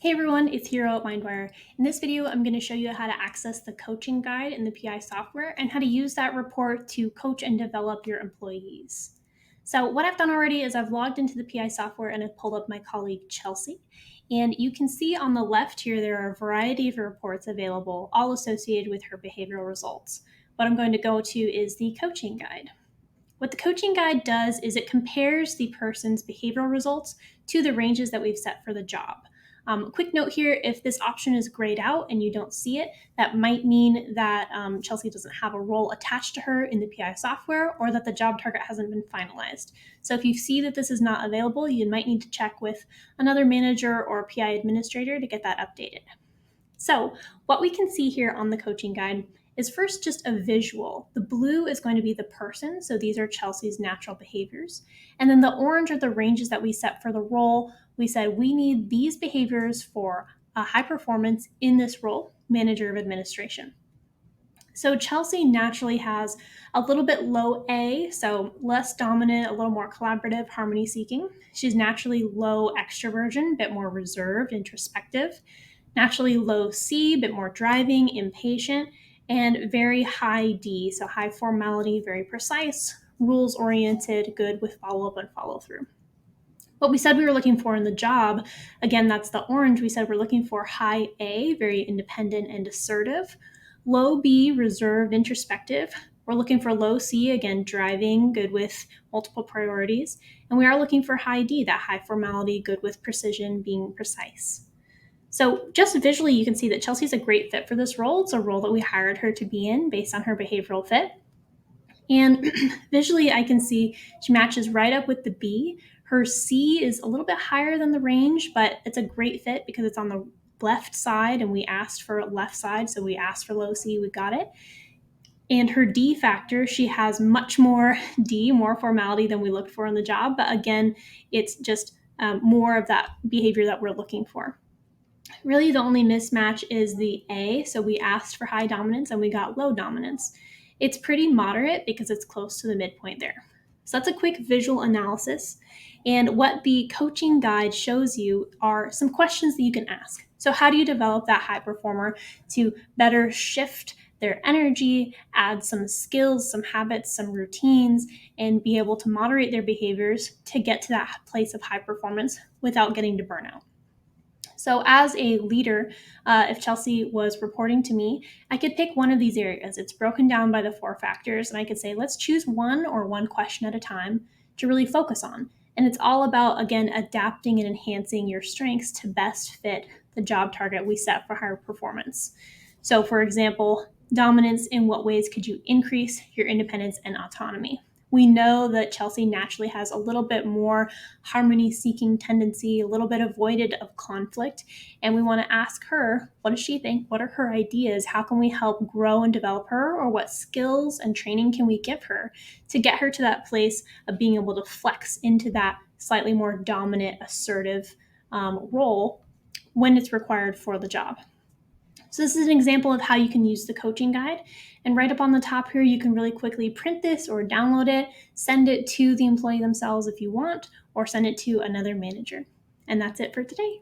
Hey everyone, it's Hero at MindWire. In this video, I'm going to show you how to access the coaching guide in the PI software and how to use that report to coach and develop your employees. So what I've done already is I've logged into the PI software and I've pulled up my colleague Chelsea. And you can see on the left here, there are a variety of reports available, all associated with her behavioral results. What I'm going to go to is the coaching guide. What the coaching guide does is it compares the person's behavioral results to the ranges that we've set for the job. Quick note here, if this option is grayed out and you don't see it, that might mean that Chelsea doesn't have a role attached to her in the PI software or that the job target hasn't been finalized. So if you see that this is not available, you might need to check with another manager or PI administrator to get that updated. So what we can see here on the coaching guide is first just a visual. The blue is going to be the person, so these are Chelsea's natural behaviors. And then the orange are the ranges that we set for the role. We said we need these behaviors for a high performance in this role, manager of administration. So Chelsea naturally has a little bit low A, so less dominant, a little more collaborative, harmony seeking. She's naturally low extroversion, a bit more reserved, introspective. Naturally low C, a bit more driving, impatient, and very high D, so high formality, very precise, rules oriented, good with follow up and follow through. What we said we were looking for in the job, again, that's the orange. We said we're looking for high A, very independent and assertive. Low B, reserved, introspective. We're looking for low C, again, driving, good with multiple priorities. And we are looking for high D, that high formality, good with precision, being precise. So just visually, you can see that Chelsea's a great fit for this role. It's a role that we hired her to be in based on her behavioral fit. And visually, I can see she matches right up with the B. Her C is a little bit higher than the range, but it's a great fit because it's on the left side and we asked for left side. So we asked for low C, we got it. And her D factor, she has much more D, more formality than we looked for in the job. But again, it's just more of that behavior that we're looking for. Really, the only mismatch is the A. So we asked for high dominance and we got low dominance. It's pretty moderate because it's close to the midpoint there. So that's a quick visual analysis. And what the coaching guide shows you are some questions that you can ask. So, how do you develop that high performer to better shift their energy, add some skills, some habits, some routines, and be able to moderate their behaviors to get to that place of high performance without getting to burnout? So, as a leader, if Chelsea was reporting to me, I could pick one of these areas. It's broken down by the 4 factors, and I could say, let's choose one or one question at a time to really focus on. And it's all about, again, adapting and enhancing your strengths to best fit the job target we set for higher performance. So, for example, dominance, in what ways could you increase your independence and autonomy? We know that Chelsea naturally has a little bit more harmony seeking tendency, a little bit avoided of conflict. And we want to ask her, what does she think? What are her ideas? How can we help grow and develop her? Or what skills and training can we give her to get her to that place of being able to flex into that slightly more dominant, assertive role when it's required for the job? So this is an example of how you can use the coaching guide. And right up on the top here, you can really quickly print this or download it, send it to the employee themselves if you want, or send it to another manager. And that's it for today.